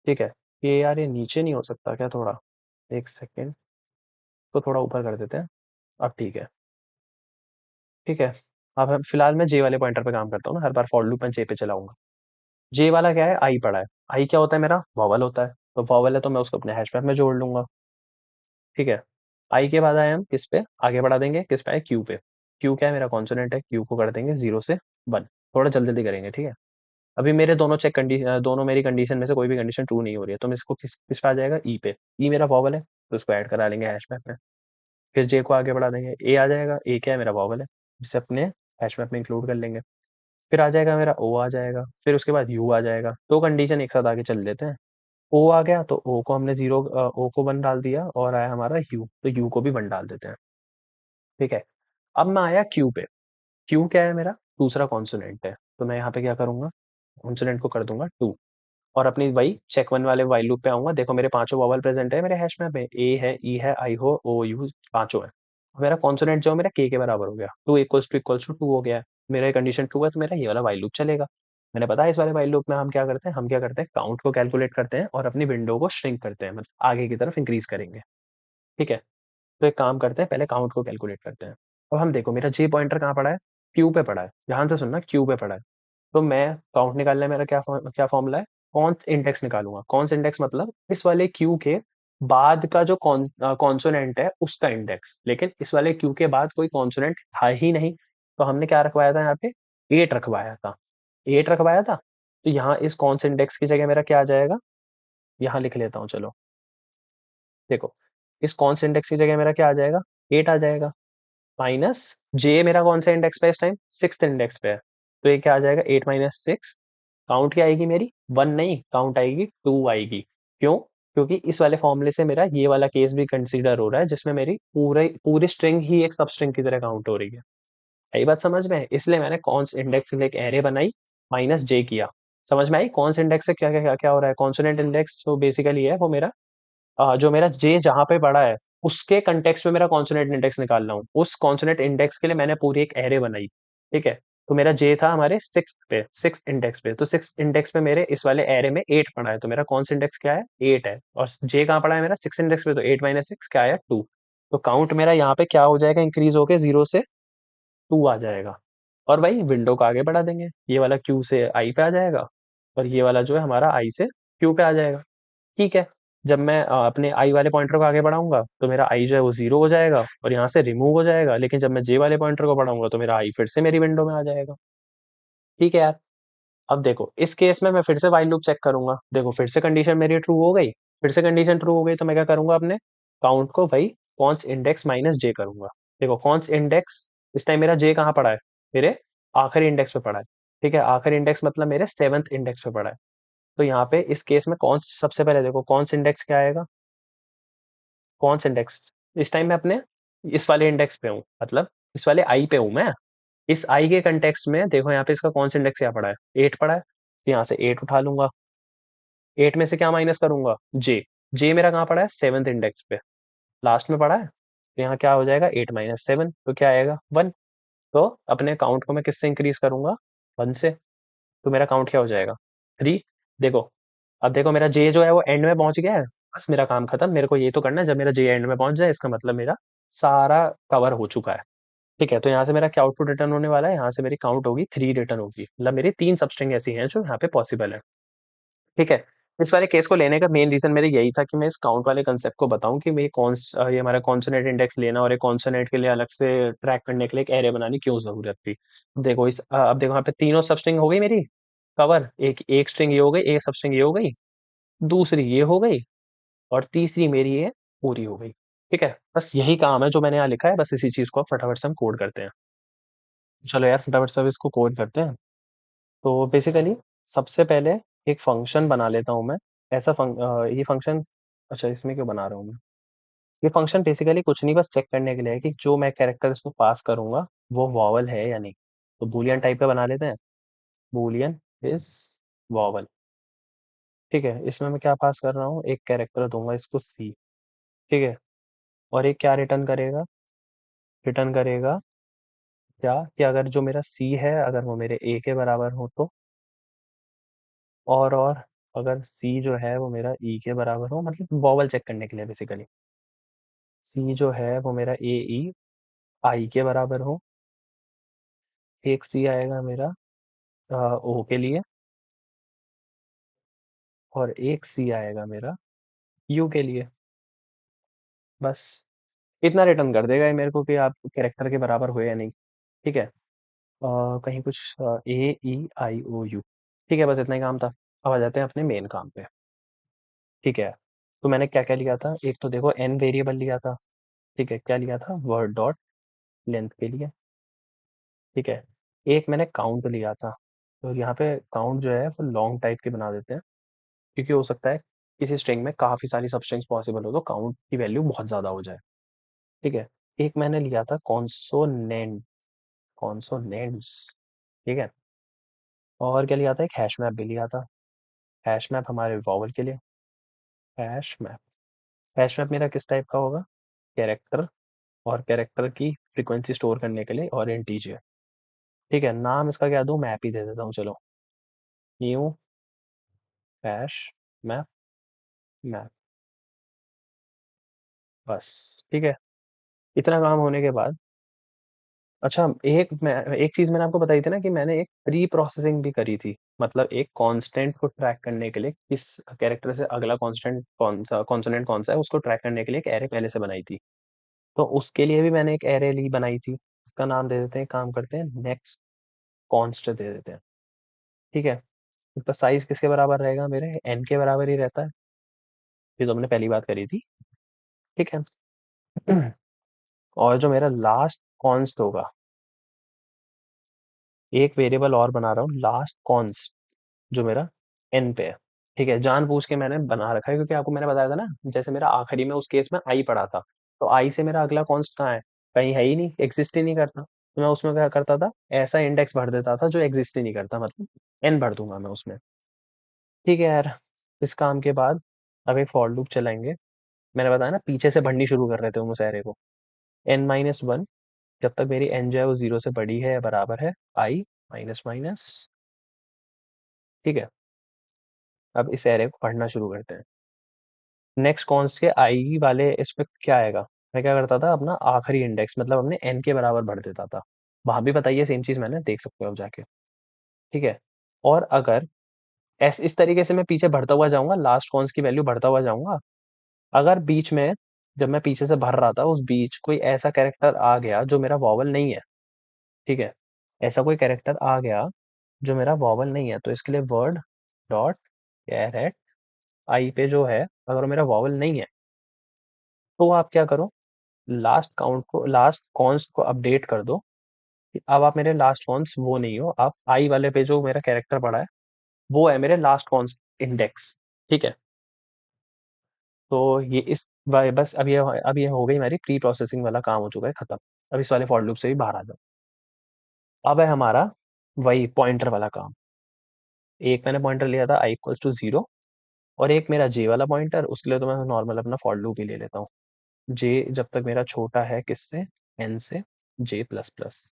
ठीक है। ये यार, ये नीचे नहीं हो सकता क्या थोड़ा, एक सेकेंड, तो थोड़ा ऊपर कर देते हैं। अब ठीक है। ठीक है। अब हम फिलहाल मैं जे वाले पॉइंटर पे काम करता हूँ ना, हर बार फॉर लूप मैं जे पे चलाऊंगा। जे वाला क्या है, आई पड़ा है। आई क्या होता है मेरा, वॉवल होता है। तो वॉवल है तो मैं उसको अपने हैश मैप में जोड़ लूंगा। ठीक है। आई के बाद आए हम किस पे, आगे बढ़ा देंगे, किस पे आए, क्यू पे। क्यू क्या है, मेरा कॉन्सोनेंट है, क्यू को कर देंगे 0 से 1। थोड़ा जल्दी जल्दी करेंगे, ठीक है। अभी मेरे दोनों चेक कंडीशन, दोनों मेरी कंडीशन में से कोई भी कंडीशन ट्रू नहीं हो रही है, तो मैं इसको किस किस पे आ जाएगा, ई पे। ई मेरा वॉवल है, तो उसको ऐड करा लेंगे हैश मैप में। फिर जे को आगे बढ़ा देंगे, ए आ जाएगा, ए क्या है, मेरा वॉवल है, जिसे अपने हैश मैप में इंक्लूड कर लेंगे। फिर आ जाएगा मेरा ओ आ जाएगा, फिर उसके बाद यू आ जाएगा। दो कंडीशन एक साथ आगे चल लेते हैं। ओ आ गया तो ओ को हमने 0, ओ को 1 डाल दिया, और आया हमारा यू, तो यू को भी 1 डाल देते हैं। ठीक है। अब मैं आया क्यू पे। क्यू क्या है मेरा, दूसरा कॉन्सोनेंट है, तो मैं यहाँ पे क्या करूंगा, कॉन्सोनेंट को कर दूंगा 2। और अपनी वही चेक वन वाले वाइल लूप पे आऊंगा। देखो मेरे पांचों वॉवल प्रेजेंट है मेरे हैश मैप में, ए है, ई है, आई हो, ओ यू, पांचों है। मेरा कॉन्सोनेंट जो है मेरा के बराबर हो गया, टू इक्वल्स टू टू हो गया है। मेरा कंडीशन ट्रू है, तो मेरा ये वाला वाइल लूप चलेगा। मैंने बताया इस वाले वाइल लूप में हम क्या करते हैं, हम क्या करते हैं, काउंट को कैलकुलेट करते हैं और अपनी विंडो को श्रिंक करते हैं, मतलब आगे की तरफ इंक्रीज करेंगे। ठीक है। तो एक काम करते हैं, पहले काउंट को कैलकुलेट करते हैं। अब हम देखो, मेरा जे पॉइंटर कहाँ पड़ा है, क्यू पे पड़ा है, ध्यान से सुनना, क्यू पे पड़ा है। तो मैं काउंट निकालने मेरा क्या फॉर्मूला है, कॉन्स इंडेक्स निकालूंगा। कॉन्स इंडेक्स मतलब इस वाले क्यू के बाद का जो कॉन्सोनेंट है उसका इंडेक्स, लेकिन इस वाले क्यू के बाद कोई कॉन्सोनेंट था ही नहीं, तो हमने क्या रखवाया था यहाँ पे, 8 रखवाया था। 8 रखवाया था, तो यहाँ इस कॉन्स इंडेक्स की जगह मेरा क्या आ जाएगा, यहाँ लिख लेता हूँ चलो। देखो, इस कॉन्स इंडेक्स की जगह मेरा क्या आ जाएगा, 8 आ जाएगा, माइनस जे मेरा कौन से इंडेक्स पे है इस टाइम, सिक्स इंडेक्स पे है। तो ये क्या आ जाएगा, 8 - 6। काउंट क्या आएगी मेरी, 1 नहीं, काउंट आएगी 2 आएगी। क्यों, क्योंकि इस वाले फॉर्मूले से मेरा ये वाला केस भी कंसीडर हो रहा है, जिसमें मेरी पूरे पूरी स्ट्रिंग ही एक सब स्ट्रिंग की तरह काउंट हो रही है। यही बात समझ में है? इसलिए मैंने कॉन्स इंडेक्स के लिए एक एरे बनाई, माइनस जे किया। समझ में आई, कॉन्स इंडेक्स से क्या क्या क्या क्या हो रहा है, कॉन्सोनेंट इंडेक्स जो बेसिकली है वो मेरा, जो मेरा जे जहाँ पे पड़ा है उसके कंटेक्स्ट में मेरा कॉन्सोनेंट इंडेक्स निकाल रहा हूँ। उस कॉन्सोनेंट इंडेक्स के लिए मैंने पूरी एक एरे बनाई। ठीक है। तो मेरा जे था हमारे सिक्स इंडेक्स पे, तो सिक्स इंडेक्स पे मेरे इस वाले एरे में 8 पड़ा है, तो मेरा कौन इंडेक्स क्या है, 8 है। और जे कहाँ पड़ा है मेरा, सिक्स इंडेक्स पे, तो 8 - 6 क्या आया, 2। तो काउंट मेरा यहाँ पे क्या हो जाएगा, इंक्रीज होके 0 से 2 आ जाएगा। और भाई विंडो को आगे बढ़ा देंगे, ये वाला क्यू से आई पे आ जाएगा, और ये वाला जो है हमारा आई से क्यू पे आ जाएगा। ठीक है। जब मैं अपने आई वाले पॉइंटर को आगे बढ़ाऊंगा तो मेरा आई जो है वो 0 हो जाएगा और यहाँ से रिमूव हो जाएगा, लेकिन जब मैं जे वाले पॉइंटर को बढ़ाऊंगा तो मेरा आई फिर से मेरी विंडो में आ जाएगा। ठीक है यार। अब देखो, इस केस में मैं फिर से वाइल लूप चेक करूंगा। देखो, फिर से कंडीशन मेरी ट्रू हो गई। फिर से कंडीशन ट्रू हो गई, तो मैं क्या करूंगा, अपने काउंट को भाई कॉन्स इंडेक्स माइनस जे करूंगा। देखो, कॉन्स इंडेक्स इस टाइम मेरा जे कहाँ पड़ा है, मेरे आखिरी इंडेक्स पे पड़ा है। ठीक है, आखिरी इंडेक्स मतलब मेरे 7th इंडेक्स पे पड़ा है। तो यहाँ पे इस केस में कौन सबसे पहले देखो कौन सा इंडेक्स क्या आएगा, कौन सा इंडेक्स, इस टाइम मैं अपने इस वाले इंडेक्स पे हूँ, मतलब इस वाले आई पे हूँ मैं। इस आई के कंटेक्स्ट में देखो यहाँ पे इसका कौन सा इंडेक्स क्या पड़ा है, 8 पड़ा है, तो यहाँ से 8 उठा लूंगा। 8 में से क्या माइनस करूंगा, जे। जे मेरा कहाँ पड़ा है, 7th इंडेक्स पे, लास्ट में पड़ा है, तो यहाँ क्या हो जाएगा, 8 - 7, तो क्या आएगा, 1। तो अपने काउंट को मैं किससे इंक्रीज करूंगा, 1 से, तो मेरा काउंट क्या हो जाएगा, 3। देखो, अब देखो मेरा जे जो है वो एंड में पहुंच गया है, बस मेरा काम खत्म। मेरे को ये तो करना है, जब मेरा जे एंड में पहुंच जाए इसका मतलब मेरा सारा कवर हो चुका है। ठीक है, तो यहाँ से मेरा क्या आउटपुट रिटर्न होने वाला है, यहाँ से मेरी काउंट होगी 3 रिटर्न होगी, मतलब मेरी 3 सबस्ट्रिंग ऐसी हैं जो यहाँ पे पॉसिबल है। ठीक है, इस वाले केस को लेने का मेन रीजन मेरा यही था कि मैं इस काउंट वाले कंसेप्ट को बताऊं कि मैं ये हमारा कॉन्सोनेंट इंडेक्स लेना और एक कॉन्सोनेंट के लिए अलग से ट्रैक करने के लिए एक एरे बनानी क्यों जरूरत थी। देखो अब देखो यहाँ पे तीनों सबस्ट्रिंग हो गई मेरी कवर, एक एक स्ट्रिंग ये हो गई, एक सबस्ट्रिंग ये हो गई, दूसरी ये हो गई, और तीसरी मेरी ये पूरी हो गई। ठीक है, बस यही काम है जो मैंने यहाँ लिखा है, बस इसी चीज को फटाफट से हम कोड करते हैं। चलो यार फटाफट से अब इसको कोड करते हैं। तो बेसिकली सबसे पहले एक फंक्शन बना लेता हूँ मैं, ये फंक्शन, अच्छा इसमें क्यों बना रहा हूँ मैं, ये फंक्शन बेसिकली कुछ नहीं, बस चेक करने के लिए है कि जो मैं कैरेक्टर इसको पास करूंगा वो वॉवल है या नहीं। तो बूलियन टाइप का बना लेते हैं, बूलियन इज वॉवल। ठीक है, इसमें मैं क्या पास कर रहा हूँ, एक कैरेक्टर दूंगा इसको सी। ठीक है, और एक क्या रिटर्न करेगा, रिटर्न करेगा क्या, कि अगर जो मेरा सी है अगर वो मेरे ए के बराबर हो तो, और अगर सी जो है वो मेरा ई के बराबर हो, मतलब वॉवल चेक करने के लिए बेसिकली, सी जो है वो मेरा ए ई आई के बराबर हो। एक सी आएगा मेरा ओ के लिए, और एक सी आएगा मेरा यू के लिए। बस इतना रिटर्न कर देगा ये मेरे को कि आप कैरेक्टर के बराबर हो या नहीं। ठीक है, कहीं कुछ ए ई आई ओ यू। ठीक है, बस इतना ही काम था। अब आ जाते हैं अपने मेन काम पे। ठीक है, तो मैंने क्या क्या लिया था, एक तो देखो एन वेरिएबल लिया था। ठीक है, क्या लिया था, वर्ड डॉट लेंथ के लिए। ठीक है, एक मैंने काउंट लिया था, तो यहाँ पे काउंट जो है वो लॉन्ग टाइप के बना देते हैं, क्योंकि हो सकता है किसी स्ट्रिंग में काफ़ी सारी सब स्ट्रिंग्स पॉसिबल हो तो काउंट की वैल्यू बहुत ज़्यादा हो जाए। ठीक है, एक मैंने लिया था कॉन्सोनेंट, कॉन्सोनेंट्स। ठीक है, और क्या लिया था, एक हैश मैप भी लिया था। हैश मैप हमारे वॉवल के लिए, हैश मैप। हैश मैप मेरा किस टाइप का होगा, कैरेक्टर, और कैरेक्टर की फ्रीक्वेंसी स्टोर करने के लिए और इंटीजर। ठीक है, नाम इसका क्या दूं, मैप ही दे देता हूँ चलो, न्यू हैश मैप, मैप। बस, ठीक है, इतना काम होने के बाद, अच्छा एक चीज मैंने आपको बताई थी ना कि मैंने एक प्री प्रोसेसिंग भी करी थी, मतलब एक कांस्टेंट को ट्रैक करने के लिए किस कैरेक्टर से अगला कांस्टेंट कौन सा, कॉन्सोनेंट कौन सा है, उसको ट्रैक करने के लिए एक एरे पहले से बनाई थी। तो उसके लिए भी मैंने एक एरे ली बनाई थी, इसका नाम दे देते हैं, काम करते हैं नेक्स्ट कॉन्स्ट दे देते हैं। ठीक है, इसका साइज किसके बराबर रहेगा, मेरे एन के बराबर ही रहता है, ये तो हमने पहली बात करी थी। ठीक है, और जो मेरा लास्ट कॉन्स्ट होगा, एक वेरिएबल और बना रहा हूँ लास्ट कॉन्स्ट, जो मेरा एन पे है। ठीक है, जानबूझ के मैंने बना रखा है क्योंकि आपको मैंने बताया था ना, जैसे मेरा आखिरी में उस केस में आई पड़ा था, तो आई से मेरा अगला कॉन्स्ट कहाँ है, कहीं है ही नहीं, एग्जिस्ट ही नहीं करता, तो मैं उसमें क्या करता था, ऐसा इंडेक्स भर देता था जो एग्जिस्ट ही नहीं करता, मतलब एन भर दूंगा मैं उसमें। ठीक है यार, इस काम के बाद अब एक फॉर लूप चलाएंगे। मैंने बताया ना पीछे से भरनी शुरू कर रहे थे हम उस एरे को, n - 1, जब तक मेरी एन जो है वो 0 से बड़ी है या बराबर है आई माइनस माइनस। ठीक है, अब इस एरे को पढ़ना शुरू करते हैं। नेक्स्ट कॉन्स्ट के आई वाले इसमें क्या आएगा, मैं क्या करता था, अपना आखिरी इंडेक्स मतलब अपने एन के बराबर भर देता था। वहां भी बताइए सेम चीज मैंने, देख सकते हो अब जाके। ठीक है, और अगर इस तरीके से मैं पीछे बढ़ता हुआ जाऊंगा, लास्ट कॉन्स्ट की वैल्यू बढ़ता हुआ जाऊंगा, अगर बीच में जब मैं पीछे से भर रहा था उस बीच कोई ऐसा कैरेक्टर आ गया जो मेरा वॉवल नहीं है, ठीक है, ऐसा कोई कैरेक्टर आ गया जो मेरा वॉवल नहीं है, तो इसके लिए वर्ड डॉट कैरेट आई पे जो है, अगर वो मेरा वॉवल नहीं है, तो आप क्या करो, लास्ट काउंट को, लास्ट कॉन्स्ट को अपडेट कर दो कि अब आप मेरे लास्ट कॉन्स्ट वो नहीं हो, आप आई वाले पे जो मेरा कैरेक्टर पड़ा है वो है मेरे लास्ट कॉन्स्ट इंडेक्स। ठीक है, तो ये बस अब ये हो गई हमारी प्री प्रोसेसिंग वाला काम, हो चुका है खत्म। अब इस वाले फॉर लूप से भी बाहर आ जाओ। अब है हमारा वही पॉइंटर वाला काम। एक मैंने पॉइंटर लिया था आई इक्वल्स टू 0, और एक मेरा जे वाला पॉइंटर, उसके लिए तो मैं नॉर्मल अपना फॉर लूप ही ले लेता हूँ। जे जब तक मेरा छोटा है किससे, एन से, जे प्लस प्लस।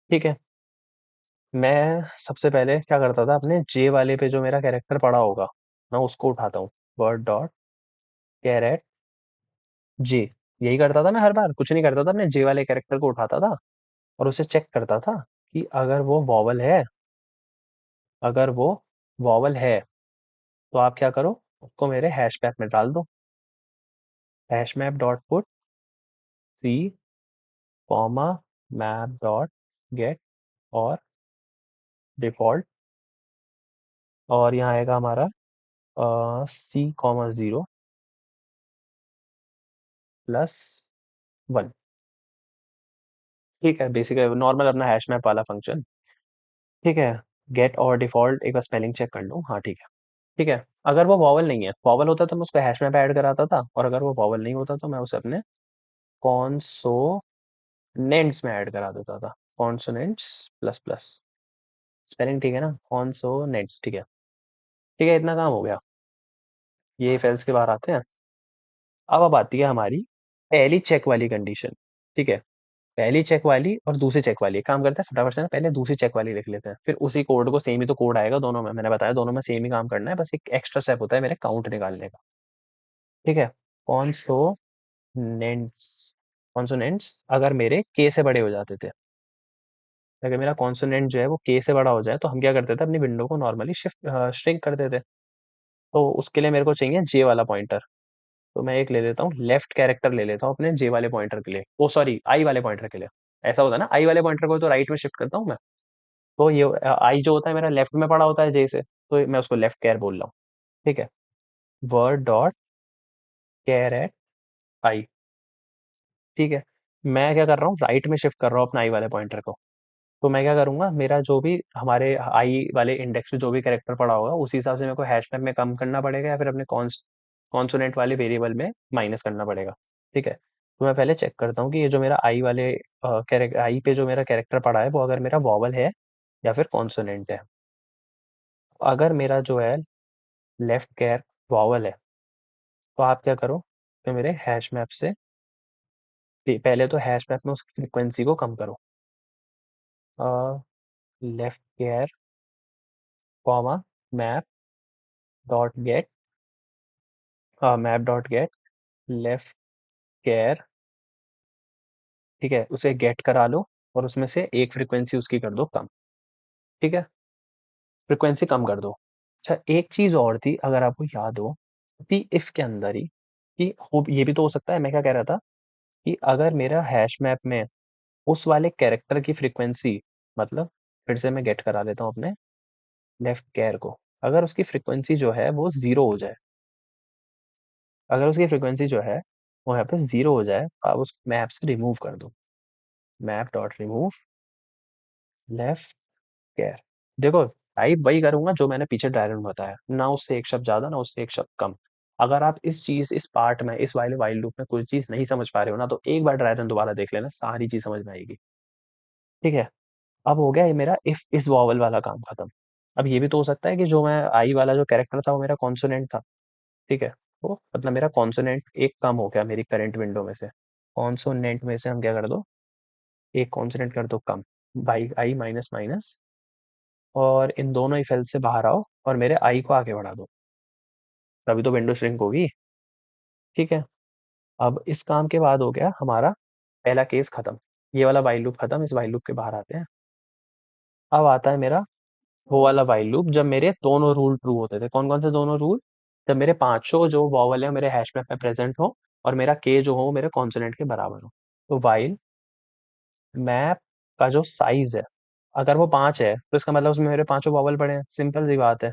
ठीक है, मैं सबसे पहले क्या करता था, अपने जे वाले पे जो मेरा कैरेक्टर पड़ा होगा, मैं उसको उठाता हूँ। वर्ड डॉट कैरेट जे, यही करता था मैं हर बार, कुछ नहीं करता था, अपने जे वाले कैरेक्टर को उठाता था और उसे चेक करता था कि अगर वो वॉवल है तो आप क्या करो, उसको मेरे हैश मैप में डाल दो। Hash map dot put C comma map dot gate और डिफॉल्ट, और यहाँ आएगा हमारा सी कॉमा 0 प्लस 1। ठीक है, बेसिक नॉर्मल अपना हैश मैप वाला फंक्शन। ठीक है, गेट और डिफॉल्ट, एक बार स्पेलिंग चेक कर लूँ, हाँ ठीक है। ठीक है, अगर वो वॉवल नहीं है, वॉवल होता तो मैं उसको हैश मैप ऐड कराता था, और अगर वो वॉवल नहीं होता तो मैं उसे अपने कॉन्सोनेंट्स में ऐड करा देता था। कॉन्सोनेंट्स प्लस प्लस, स्पेलिंग ठीक है ना, कॉन्सोनेंट्स। ठीक है, ठीक है, इतना काम हो गया। ये फेल्स के बाहर आते हैं। अब आती है हमारी पहली चेक वाली कंडीशन। ठीक है, पहली चेक वाली और दूसरी चेक वाली, एक काम करते हैं फटाफट से ना, पहले दूसरी चेक वाली लिख लेते हैं, फिर उसी कोड को, सेम ही तो कोड आएगा दोनों में, मैंने बताया दोनों में सेम ही काम करना है, बस एक एक्स्ट्रा स्टेप होता है मेरे काउंट निकालने का। ठीक है, कॉन्सोनेंट्स, कॉन्सोनेंट्स अगर मेरे के से बड़े हो जाते थे, अगर मेरा कॉन्सोनेंट जो है वो के से बड़ा हो जाए, तो हम क्या करते थे, अपनी विंडो को नॉर्मली शिफ्ट श्रिंक कर देते। तो उसके लिए मेरे को चाहिए जे वाला पॉइंटर। तो मैं एक ले लेता हूँ, लेफ्ट कैरेक्टर ले लेता हूँ अपने जे वाले पॉइंटर के लिए, ओ सॉरी आई वाले पॉइंटर के लिए। ऐसा होता है ना, आई वाले पॉइंटर को तो राइट में शिफ्ट करता हूँ मैं। तो ये आई जो होता है मेरा लेफ्ट में पड़ा होता है जे से, तो मैं उसको लेफ्ट कैर बोल रहा हूँ। ठीक है, वर्ड डॉट कैर एट आई। ठीक है, मैं क्या कर रहा हूँ, राइट में शिफ्ट कर रहा हूँ अपना आई वाले पॉइंटर को। तो मैं क्या करूंगा, मेरा जो भी हमारे आई वाले इंडेक्स में जो भी कैरेक्टर पड़ा होगा, उसी हिसाब से मेरे को हैश मैप में कम करना पड़ेगा, या फिर अपने कॉन्सोनेंट वाले वेरिएबल में माइनस करना पड़ेगा। ठीक है, तो मैं पहले चेक करता हूँ कि ये जो मेरा आई वाले कैरेक्टर, आई पे जो मेरा कैरेक्टर पड़ा है, वो अगर मेरा वॉवल है या फिर कॉन्सोनेंट है। अगर मेरा जो है लेफ्ट कैर वॉवल है, तो आप क्या करो, तो मेरे हैश मैप से पहले तो हैश मैप में उसकी फ्रिक्वेंसी को कम करो। Left char comma map dot get, map dot get left char. ठीक है, उसे गेट करा लो और उसमें से एक फ्रीक्वेंसी उसकी कर दो कम। ठीक है, फ्रीक्वेंसी कम कर दो। अच्छा, एक चीज और थी, अगर आपको याद हो, कि इफ के अंदर ही, कि हो ये भी तो हो सकता है, मैं क्या कह रहा था, कि अगर मेरा हैश मैप में उस वाले कैरेक्टर की फ्रीक्वेंसी, मतलब फिर से मैं गेट करा लेता हूँ अपने लेफ्ट कैर को, अगर उसकी फ्रीक्वेंसी जो है वो जीरो हो जाए, अगर उसकी फ्रीक्वेंसी जो है वो यहाँ पे जीरो हो जाए, तो आप उस मैप से रिमूव कर दो। मैप डॉट रिमूव लेफ्ट कैर। देखो, टाइप वही करूंगा जो मैंने पीछे डायग्राम में बताया, ना उससे एक शब्द ज्यादा, ना उससे एक शब्द कम। अगर आप इस पार्ट में, इस वाले वाइल लूप में कोई चीज नहीं समझ पा रहे हो ना, तो एक बार डायग्राम दोबारा देख लेना, सारी चीज समझ में आएगी। ठीक है, अब हो गया ये मेरा इफ इस वॉवल वाला काम खत्म। अब ये भी तो हो सकता है कि जो मैं आई वाला जो कैरेक्टर था वो मेरा कॉन्सोनेंट था। ठीक है, तो मतलब मेरा कॉन्सोनेंट एक कम हो गया मेरी करंट विंडो में से। कॉन्सोनेंट में से हम क्या कर दो, एक कॉन्सोनेंट कर दो कम, बाई आई माइनस माइनस, और इन दोनों इफ एल्स से बाहर आओ और मेरे आई को आगे बढ़ा दो, तभी तो विंडो श्रिंक होगी। ठीक है, अब इस काम के बाद हो गया हमारा पहला केस खत्म, ये वाला वाइल लूप खत्म। इस वाइल लूप के बाहर आते हैं। अब आता है मेरा वो वाला वाइल लूप जब मेरे दोनों रूल ट्रू होते थे। कौन कौन से दोनों रूल, जब मेरे पांचों जो वॉवल है मेरे हैश मैप में प्रेजेंट हो, और मेरा के जो हो मेरे कॉन्सोनेंट के बराबर हो। तो वाइल मैप का जो साइज है, अगर वो 5 है तो इसका मतलब उसमें मेरे पांचों वॉवल पड़े हैं, सिंपल सी बात है।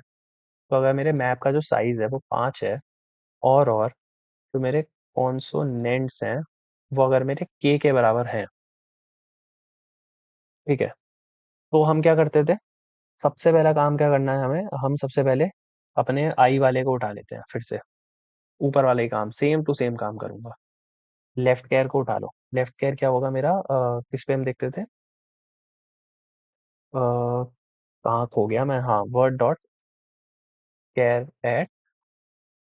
तो अगर मेरे मैप का जो साइज है वो 5 है, और जो मेरे कॉन्सोनेंट्स हैं वो अगर मेरे के बराबर हैं, ठीक है, तो हम क्या करते थे, सबसे पहला काम क्या करना है हमें, हम सबसे पहले अपने आई वाले को उठा लेते हैं फिर से, ऊपर वाला ही काम, सेम टू सेम काम करूंगा। लेफ्ट कैर को उठा लो। लेफ्ट कैर क्या होगा मेरा, किस पे हम देखते थे, कहाँ खो गया मैं, हाँ, वर्ड डॉट कैर एट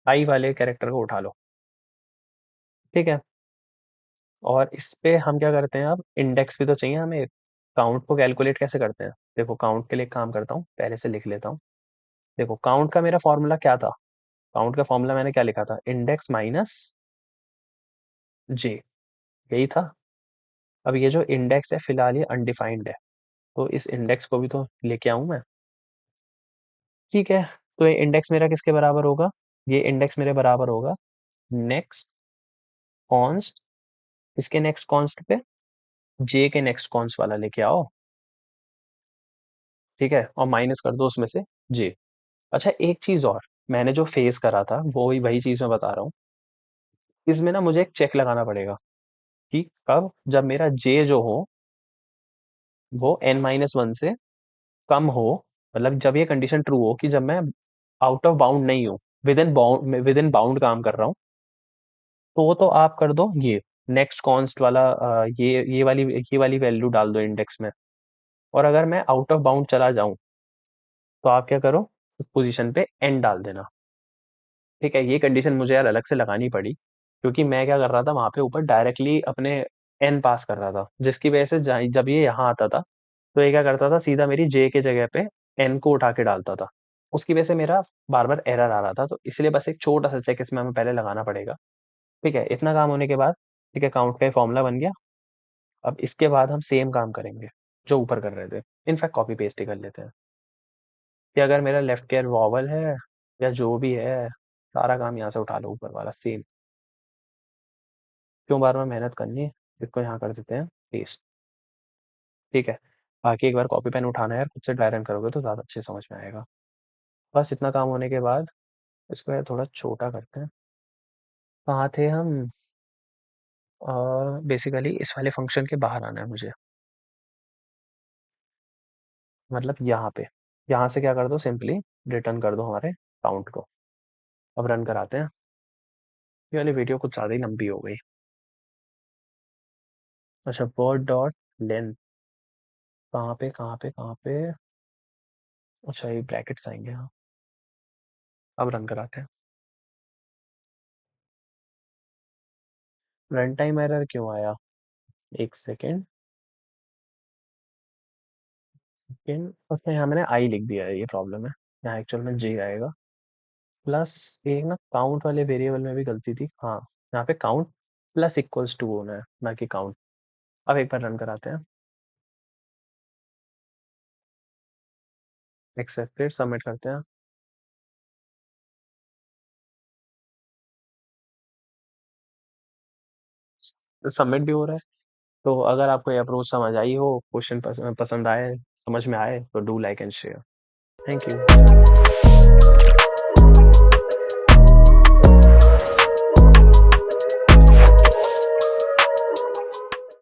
आई वाले कैरेक्टर को उठा लो। ठीक है, और इस पे हम क्या करते हैं, अब इंडेक्स भी तो चाहिए हमें। काउंट को कैलकुलेट कैसे करते हैं, देखो काउंट के लिए एक काम करता हूँ, पहले से लिख लेता हूँ। देखो काउंट का मेरा फॉर्मूला क्या था, काउंट का फॉर्मूला मैंने क्या लिखा था, इंडेक्स माइनस जे, यही था। अब ये जो इंडेक्स है फिलहाल ये अनडिफाइंड है, तो इस इंडेक्स को भी तो लेके आऊं मैं। ठीक है, तो ये इंडेक्स मेरा किसके बराबर होगा, ये इंडेक्स मेरे बराबर होगा नेक्स्ट कॉन्स्ट, इसके नेक्स्ट कॉन्स्ट पे जे के नेक्स्ट कॉन्स्ट वाला लेके आओ। ठीक है, और माइनस कर दो उसमें से जे। अच्छा एक चीज और, मैंने जो फेस करा था वो वही वही चीज मैं बता रहा हूँ। इसमें ना मुझे एक चेक लगाना पड़ेगा कि कब, जब मेरा जे जो हो वो n-1 से कम हो, मतलब जब ये कंडीशन ट्रू हो कि जब मैं आउट ऑफ बाउंड नहीं हूँ, विद इन बाउंड काम कर रहा हूँ, तो आप कर दो ये नेक्स्ट कॉन्स्ट वाला, ये वाली वैल्यू डाल दो इंडेक्स में। और अगर मैं आउट ऑफ बाउंड चला जाऊं तो आप क्या करो, उस पोजीशन पे एन डाल देना। ठीक है, ये कंडीशन मुझे यार अलग से लगानी पड़ी, क्योंकि मैं क्या कर रहा था वहां पे ऊपर डायरेक्टली अपने एन पास कर रहा था, जिसकी वजह से जब ये यहाँ आता था तो ये क्या करता था, सीधा मेरी जे के जगह पे एन को उठा के डालता था। उसकी वजह से मेरा बार बार एरर आ रहा था, तो इसलिए बस एक छोटा सा चेक इसमें हमें पहले लगाना पड़ेगा। ठीक है, इतना काम होने के बाद, ठीक है, काउंट का फॉर्मूला बन गया। अब इसके बाद हम सेम काम करेंगे जो ऊपर कर रहे थे, इनफैक्ट कॉपी पेस्ट ही कर लेते हैं, कि अगर मेरा लेफ्ट कैर वॉवल है या जो भी है, सारा काम यहाँ से उठा लो ऊपर वाला सेम। क्यों बार बार मेहनत करनी है, इसको यहाँ कर देते हैं पेस्ट। ठीक है, बाकी एक बार कॉपी पेन उठाना है यार, खुद से ड्राई रन करोगे तो ज़्यादा अच्छे समझ में आएगा। बस इतना काम होने के बाद इसको यार थोड़ा छोटा करते हैं। कहाँ थे हम, बेसिकली इस वाले फंक्शन के बाहर आना है मुझे, मतलब यहाँ पे, यहाँ से क्या कर दो, सिंपली रिटर्न कर दो हमारे काउंट को। अब रन कराते हैं। ये वाली वीडियो कुछ ज़्यादा ही लंबी हो गई। अच्छा, वर्ड डॉट लेंथ, कहाँ पे कहाँ पे कहाँ पे, अच्छा ये ब्रैकेट्स आएंगे, हाँ। अब रन कराते हैं। रन टाइम एरर क्यों आया, एक सेकेंड सेकेंड, उसने यहाँ मैंने आई लिख दिया है, ये प्रॉब्लम है। यहाँ एक्चुअल में जे आएगा, प्लस एक ना काउंट वाले वेरिएबल में भी गलती थी, हाँ। यहाँ पे काउंट प्लस इक्वल्स टू होना है, ना कि काउंट। अब एक बार रन कराते हैं, एक्सेप्टेड, सबमिट करते हैं। सबमिट भी हो रहा है। तो अगर आपको ये अप्रोच समझ आई हो, क्वेश्चन पसंद आए, समझ में आए, तो do like and share. Thank you.